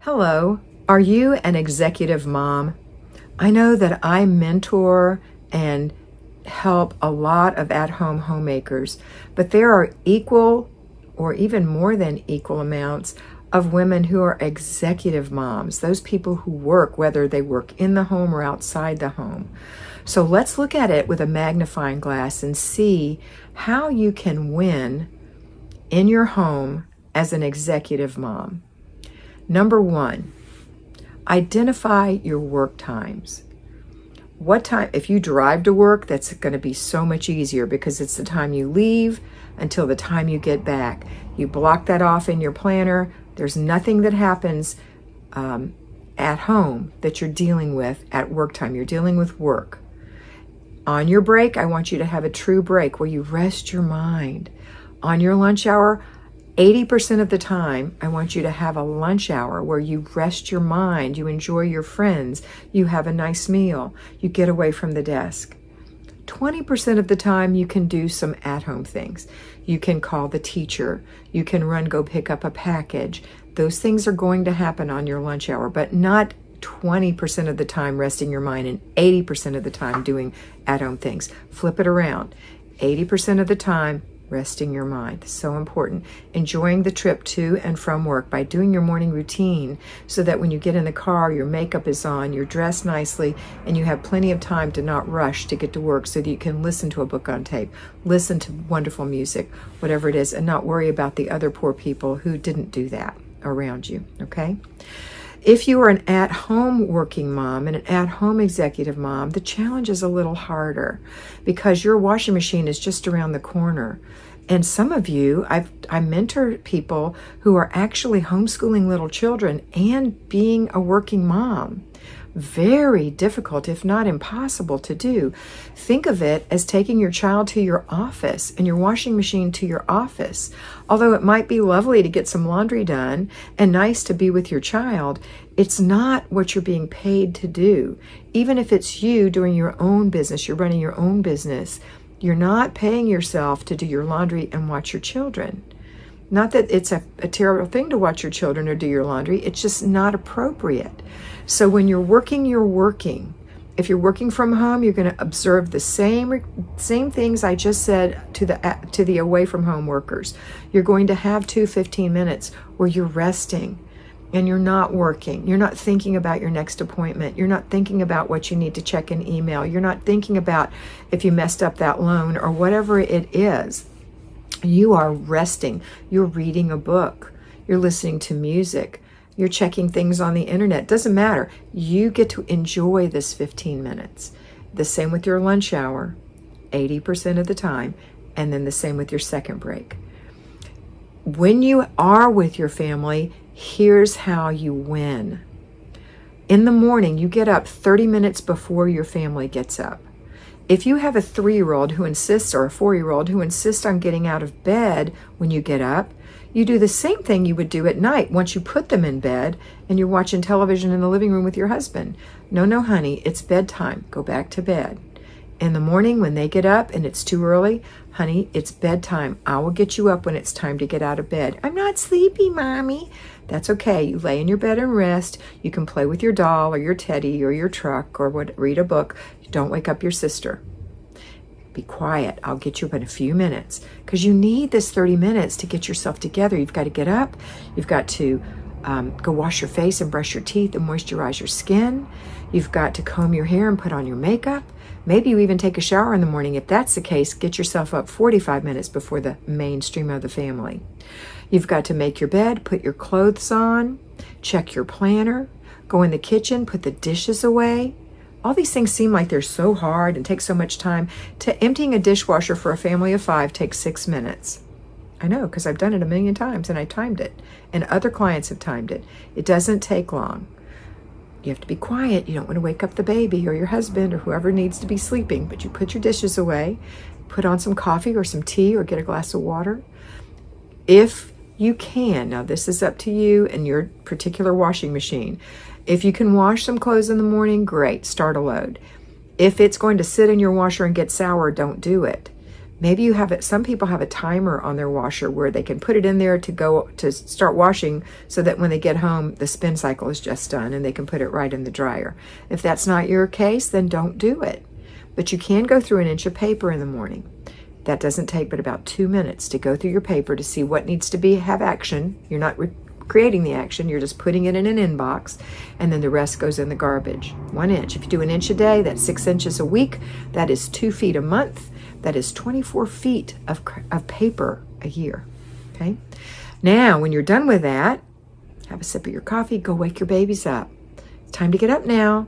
Hello, are you an executive mom? I know that I mentor and help a lot of at-home homemakers, but there are equal or even more than equal amounts of women who are executive moms, those people who work, whether they work in the home or outside the home. So let's look at it with a magnifying glass and see how you can win in your home as an executive mom. Number one, identify your work times. What time, if you drive to work, that's going to be so much easier because it's the time you leave until the time you get back. You block that off in your planner. There's nothing that happens at home that you're dealing with at work time. You're dealing with work. On your break, I want you to have a true break where you rest your mind. On your lunch hour, 80% of the time, I want you to have a lunch hour where you rest your mind, you enjoy your friends, you have a nice meal, you get away from the desk. 20% of the time, you can do some at-home things. You can call the teacher, you can go pick up a package. Those things are going to happen on your lunch hour, but not 20% of the time resting your mind and 80% of the time doing at-home things. Flip it around. 80% of the time, resting your mind. So important. Enjoying the trip to and from work by doing your morning routine so that when you get in the car, your makeup is on, you're dressed nicely, and you have plenty of time to not rush to get to work so that you can listen to a book on tape, listen to wonderful music, whatever it is, and not worry about the other poor people who didn't do that around you, okay? If you are an at-home working mom and an at-home executive mom, the challenge is a little harder because your washing machine is just around the corner. And some of you, I mentor people who are actually homeschooling little children and being a working mom. Very difficult, if not impossible to do. Think of it as taking your child to your office and your washing machine to your office. Although it might be lovely to get some laundry done and nice to be with your child, it's not what you're being paid to do. Even if it's you doing your own business, you're running your own business, you're not paying yourself to do your laundry and watch your children. Not that it's a terrible thing to watch your children or do your laundry, it's just not appropriate. So when you're working, you're working. If you're working from home, you're going to observe the same things I just said to the away from home workers. You're going to have 15 minutes where you're resting and you're not working. You're not thinking about your next appointment. You're not thinking about what you need to check in email. You're not thinking about if you messed up that loan or whatever it is. You are resting. You're reading a book. You're listening to music. You're checking things on the internet. Doesn't matter. You get to enjoy this 15 minutes. The same with your lunch hour, 80% of the time, and then the same with your second break. When you are with your family, here's how you win. In the morning, you get up 30 minutes before your family gets up. If you have a 3-year-old who insists, or a 4-year-old who insists on getting out of bed when you get up, you do the same thing you would do at night once you put them in bed and you're watching television in the living room with your husband. No, honey, it's bedtime. Go back to bed. In the morning when they get up and it's too early, honey, it's bedtime. I will get you up when it's time to get out of bed. I'm not sleepy, Mommy. That's okay. You lay in your bed and rest. You can play with your doll or your teddy or your truck or read a book. Don't wake up your sister. Be quiet. I'll get you up in a few minutes because you need this 30 minutes to get yourself together. You've got to get up. You've got to go wash your face and brush your teeth and moisturize your skin. You've got to comb your hair and put on your makeup. Maybe you even take a shower in the morning. If that's the case, get yourself up 45 minutes before the mainstream of the family. You've got to make your bed, put your clothes on, check your planner, go in the kitchen, put the dishes away. All these things seem like they're so hard and take so much time. Emptying a dishwasher for a family of 5 takes 6 minutes. I know, because I've done it a million times and I timed it. And other clients have timed it. It doesn't take long. You have to be quiet. You don't want to wake up the baby or your husband or whoever needs to be sleeping. But you put your dishes away, put on some coffee or some tea or get a glass of water. If you can, now this is up to you and your particular washing machine. If you can wash some clothes in the morning, great, start a load. If it's going to sit in your washer and get sour, don't do it. Maybe you have it. Some people have a timer on their washer where they can put it in there to start washing, so that when they get home, the spin cycle is just done and they can put it right in the dryer. If that's not your case, then don't do it. But you can go through an inch of paper in the morning. That doesn't take but about 2 minutes to go through your paper to see what needs to have action. You're not creating the action, you're just putting it in an inbox, and then the rest goes in the garbage. 1 inch. If you do an inch a day, that's 6 inches a week. That is 2 feet a month. That is 24 feet of paper a year. Okay. Now, when you're done with that, have a sip of your coffee, go wake your babies up. It's time to get up now.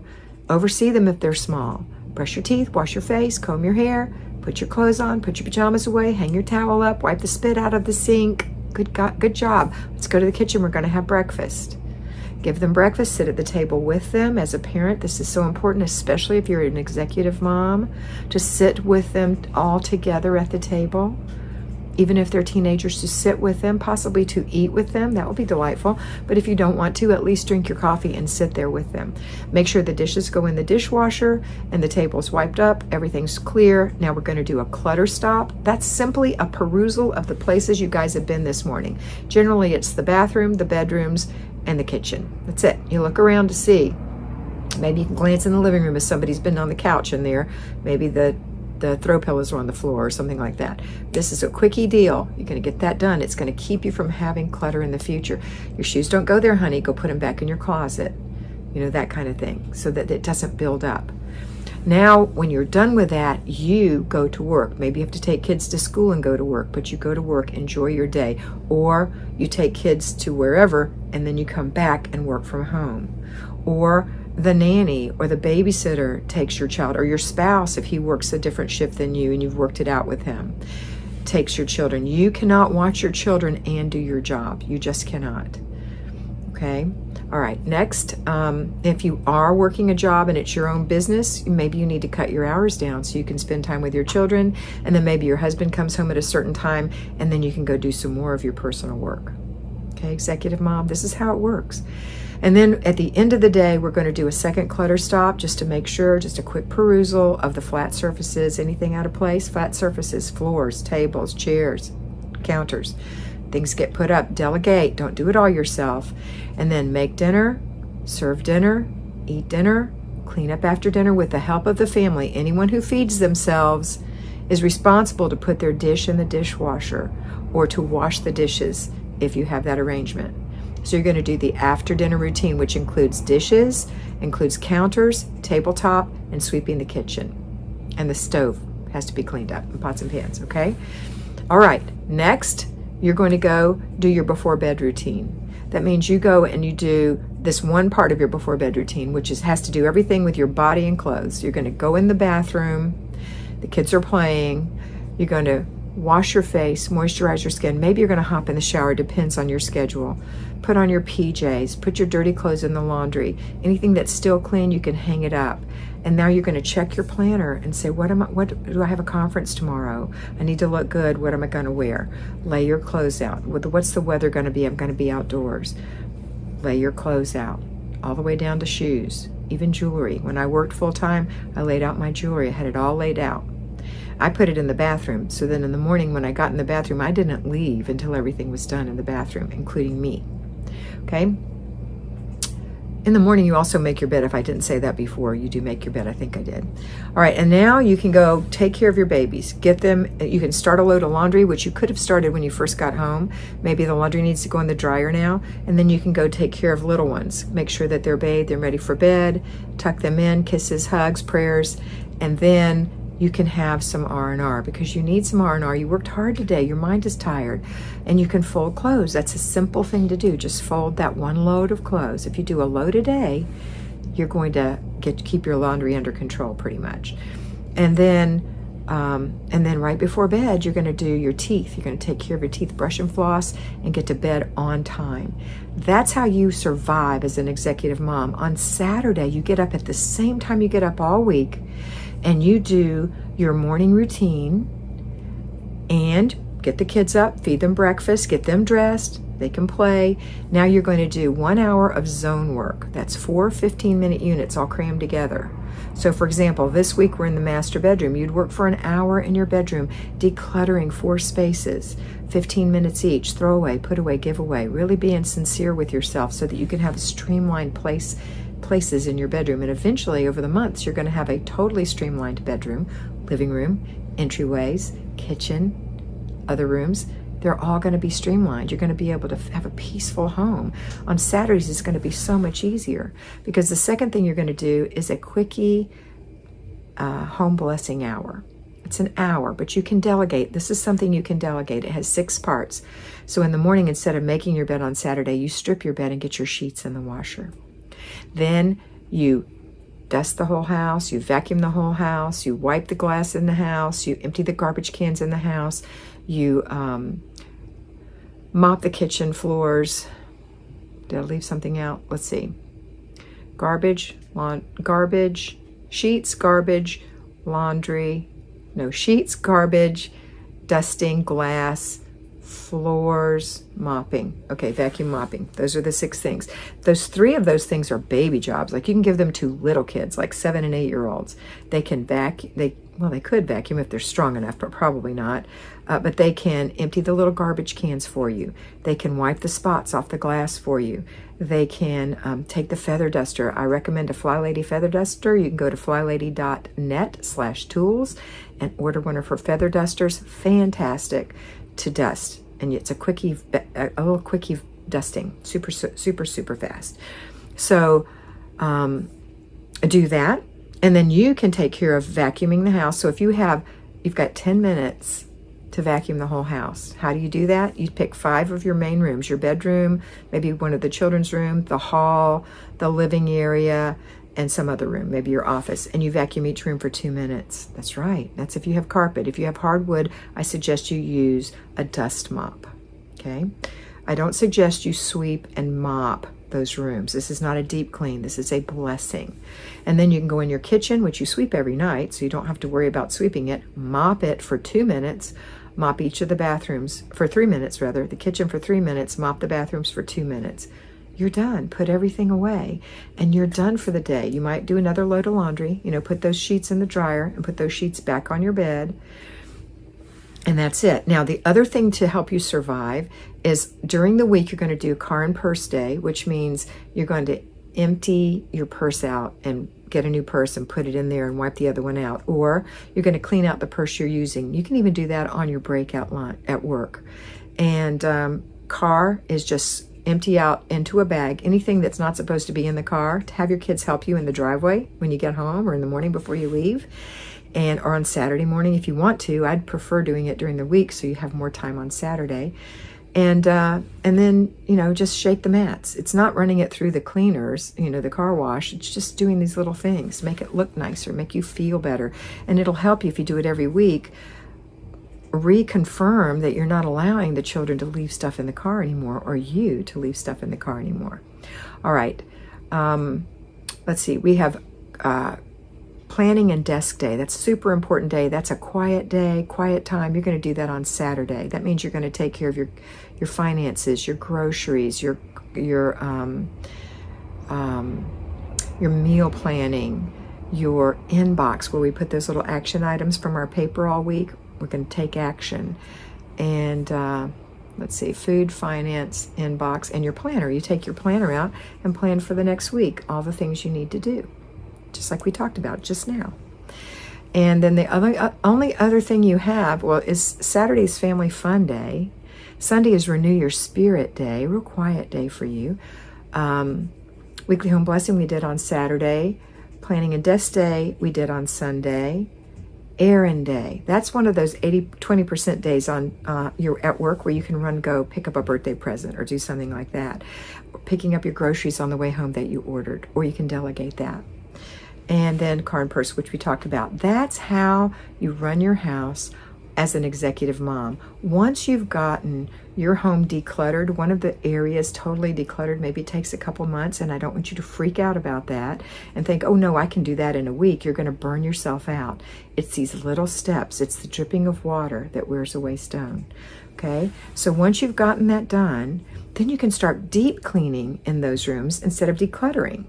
Oversee them if they're small. Brush your teeth, wash your face, comb your hair, put your clothes on, put your pajamas away, hang your towel up, wipe the spit out of the sink. Good job. Let's go to the kitchen. We're going to have breakfast. Give them breakfast. Sit at the table with them. As a parent, this is so important, especially if you're an executive mom, to sit with them all together at the table. Even if they're teenagers, to sit with them, possibly to eat with them. That will be delightful. But if you don't want to, at least drink your coffee and sit there with them. Make sure the dishes go in the dishwasher and the table's wiped up. Everything's clear. Now we're going to do a clutter stop. That's simply a perusal of the places you guys have been this morning. Generally, it's the bathroom, the bedrooms, and the kitchen. That's it. You look around to see. Maybe you can glance in the living room if somebody's been on the couch in there. Maybe the throw pillows are on the floor or something like that. This is a quickie deal. You're going to get that done. It's going to keep you from having clutter in the future. Your shoes don't go there, honey. Go put them back in your closet. You know, that kind of thing, so that it doesn't build up. Now, when you're done with that, you go to work. Maybe you have to take kids to school and go to work, but you go to work, enjoy your day. Or you take kids to wherever, and then you come back and work from home. Or the nanny or the babysitter takes your child, or your spouse, if he works a different shift than you and you've worked it out with him, takes your children. You cannot watch your children and do your job. You just cannot. Okay? All right. Next, if you are working a job and it's your own business, maybe you need to cut your hours down so you can spend time with your children, and then maybe your husband comes home at a certain time, and then you can go do some more of your personal work. Okay, executive mom, this is how it works. And then at the end of the day, we're going to do a second clutter stop just to make sure, just a quick perusal of the flat surfaces, anything out of place, flat surfaces, floors, tables, chairs, counters. Things get put up, delegate, don't do it all yourself. And then make dinner, serve dinner, eat dinner, clean up after dinner with the help of the family. Anyone who feeds themselves is responsible to put their dish in the dishwasher or to wash the dishes if you have that arrangement. So you're going to do the after dinner routine, which includes dishes, includes counters, tabletop, and sweeping the kitchen. And the stove has to be cleaned up, and pots and pans, okay? All right, next, you're going to go do your before bed routine. That means you go and you do this one part of your before bed routine, which has to do everything with your body and clothes. You're going to go in the bathroom, the kids are playing, you're going to wash your face, moisturize your skin. Maybe you're going to hop in the shower, depends on your schedule. Put on your PJs, put your dirty clothes in the laundry. Anything that's still clean, you can hang it up. And now you're going to check your planner and say, what do I have a conference tomorrow? I need to look good. What am I going to wear? Lay your clothes out. What's the weather going to be? I'm going to be outdoors. Lay your clothes out, all the way down to shoes, even jewelry. When I worked full time, I laid out my jewelry. I had it all laid out. I put it in the bathroom. So then in the morning when I got in the bathroom, I didn't leave until everything was done in the bathroom, including me. Okay? In the morning, you also make your bed. If I didn't say that before, you do make your bed. I think I did. All right, and now you can go take care of your babies. Get them, you can start a load of laundry, which you could have started when you first got home. Maybe the laundry needs to go in the dryer now, and then you can go take care of little ones. Make sure that they're bathed, they're ready for bed, tuck them in, kisses, hugs, prayers, and then you can have some R&R because you need some R&R. You worked hard today. Your mind is tired. And you can fold clothes. That's a simple thing to do. Just fold that one load of clothes. If you do a load a day, you're going to keep your laundry under control pretty much. And then right before bed, you're going to do your teeth. You're going to take care of your teeth, brush and floss, and get to bed on time. That's how you survive as an executive mom. On Saturday, you get up at the same time you get up all week, and you do your morning routine and get the kids up, feed them breakfast, get them dressed, They can play. Now you're going to do 1 hour of zone work. That's 4 15-minute units all crammed together. So for example, this week we're in the master bedroom. You'd work for an hour in your bedroom, decluttering 4 spaces, 15 minutes each, throw away, put away, give away, really being sincere with yourself so that you can have streamlined places in your bedroom. And eventually over the months, you're going to have a totally streamlined bedroom, living room, entryways, kitchen, other rooms. They're all going to be streamlined. You're going to be able to have a peaceful home. On Saturdays, it's going to be so much easier because the second thing you're going to do is a quickie home blessing hour. It's an hour, but you can delegate. This is something you can delegate. It has 6 parts. So in the morning, instead of making your bed on Saturday, you strip your bed and get your sheets in the washer. Then you dust the whole house, you vacuum the whole house, you wipe the glass in the house, you empty the garbage cans in the house, you mop the kitchen floors. Did I leave something out? Let's see. Garbage, sheets, garbage, laundry. No, sheets, garbage, dusting, glass, floors, mopping. Okay, vacuum, mopping. Those are the 6 things. Those 3 of those things are baby jobs. Like you can give them to little kids, like 7 and 8 year olds. They can vacuum. They could vacuum if they're strong enough, but probably not. But they can empty the little garbage cans for you. They can wipe the spots off the glass for you. They can take the feather duster. I recommend a FlyLady feather duster. You can go to flylady.net/tools and order one of her feather dusters. Fantastic to dust. And it's a little quickie dusting. Super, super, super fast. So do that. And then you can take care of vacuuming the house. So if you've got 10 minutes to vacuum the whole house. How do you do that? You pick 5 of your main rooms, your bedroom, maybe one of the children's room, the hall, the living area, and some other room, maybe your office, and you vacuum each room for 2 minutes. That's right. That's if you have carpet. If you have hardwood, I suggest you use a dust mop, okay? I don't suggest you sweep and mop those rooms. This is not a deep clean. This is a blessing. And then you can go in your kitchen, which you sweep every night, so you don't have to worry about sweeping it. Mop it for 2 minutes. Mop each of the bathrooms for 3 minutes, rather. The kitchen for 3 minutes. Mop the bathrooms for 2 minutes. You're done. Put everything away, and you're done for the day. You might do another load of laundry. Put those sheets in the dryer and put those sheets back on your bed. And that's it. Now, the other thing to help you survive is during the week, you're going to do car and purse day, which means you're going to empty your purse out and get a new purse and put it in there and wipe the other one out. Or you're going to clean out the purse you're using. You can even do that on your breakout line at work. And car is just empty out into a bag anything that's not supposed to be in the car. To have your kids help you in the driveway when you get home or in the morning before you leave. Or on Saturday morning if you want to. I'd prefer doing it during the week so you have more time on Saturday. And then, just shake the mats. It's not running it through the cleaners, the car wash. It's just doing these little things, make it look nicer, make you feel better. And it'll help you if you do it every week, reconfirm that you're not allowing the children to leave stuff in the car anymore or you to leave stuff in the car anymore. All right. Let's see. We have planning and desk day. That's a super important day. That's a quiet day, quiet time. You're going to do that on Saturday. That means you're going to take care of your finances, your groceries, your meal planning, your inbox where we put those little action items from our paper all week. We're going to take action. And let's see, food, finance, inbox, and your planner. You take your planner out and plan for the next week, all the things you need to do, just like we talked about just now. And then the only other thing you have, is Saturday's family fun day. Sunday is renew your spirit day, real quiet day for you. Weekly home blessing we did on Saturday. Planning and desk day we did on Sunday. Errand day. That's one of those 20% days on you're at work where you can go pick up a birthday present or do something like that. Or picking up your groceries on the way home that you ordered, or you can delegate that. And then car and purse, which we talked about. That's how you run your house as an executive mom. Once you've gotten your home decluttered, one of the areas totally decluttered, maybe it takes a couple months, and I don't want you to freak out about that and think, oh no, I can do that in a week. You're going to burn yourself out. It's these little steps. It's the dripping of water that wears away stone. Okay, so once you've gotten that done, then you can start deep cleaning in those rooms instead of decluttering.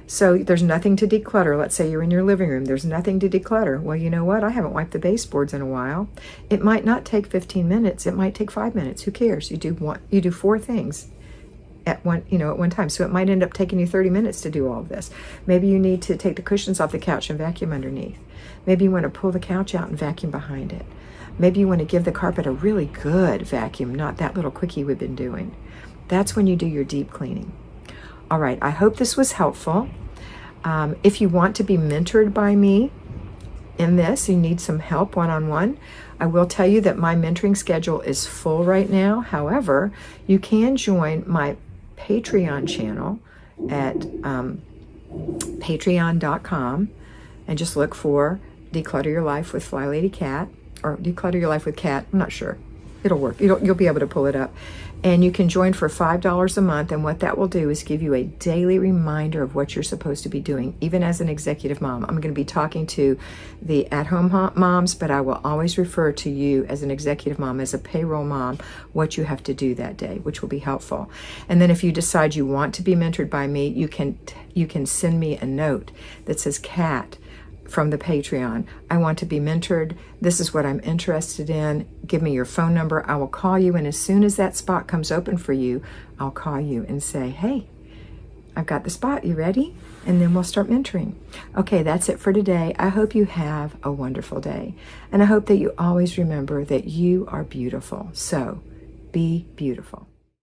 So there's nothing to declutter. Let's say you're in your living room. There's nothing to declutter. Well, you know what? I haven't wiped the baseboards in a while. It might not take 15 minutes. It might take 5 minutes. Who cares? You do 4 things at one time. So it might end up taking you 30 minutes to do all of this. Maybe you need to take the cushions off the couch and vacuum underneath. Maybe you want to pull the couch out and vacuum behind it. Maybe you want to give the carpet a really good vacuum, not that little quickie we've been doing. That's when you do your deep cleaning. All right, I hope this was helpful. If you want to be mentored by me in this, you need some help one-on-one, I will tell you that my mentoring schedule is full right now. However, you can join my Patreon channel at patreon.com and just look for Declutter Your Life with FlyLady Kat, or Declutter Your Life with Kat. I'm not sure. It'll work. You'll be able to pull it up. And you can join for $5 a month. And what that will do is give you a daily reminder of what you're supposed to be doing, even as an executive mom. I'm going to be talking to the at-home moms, but I will always refer to you as an executive mom, as a payroll mom, what you have to do that day, which will be helpful. And then if you decide you want to be mentored by me, you can send me a note that says, Kat, from the Patreon, I want to be mentored. This is what I'm interested in. Give me your phone number. I will call you, and as soon as that spot comes open for you, I'll call you and say, hey, I've got the spot. You ready? And then we'll start mentoring. Okay, that's it for today. I hope you have a wonderful day, and I hope that you always remember that you are beautiful. So be beautiful.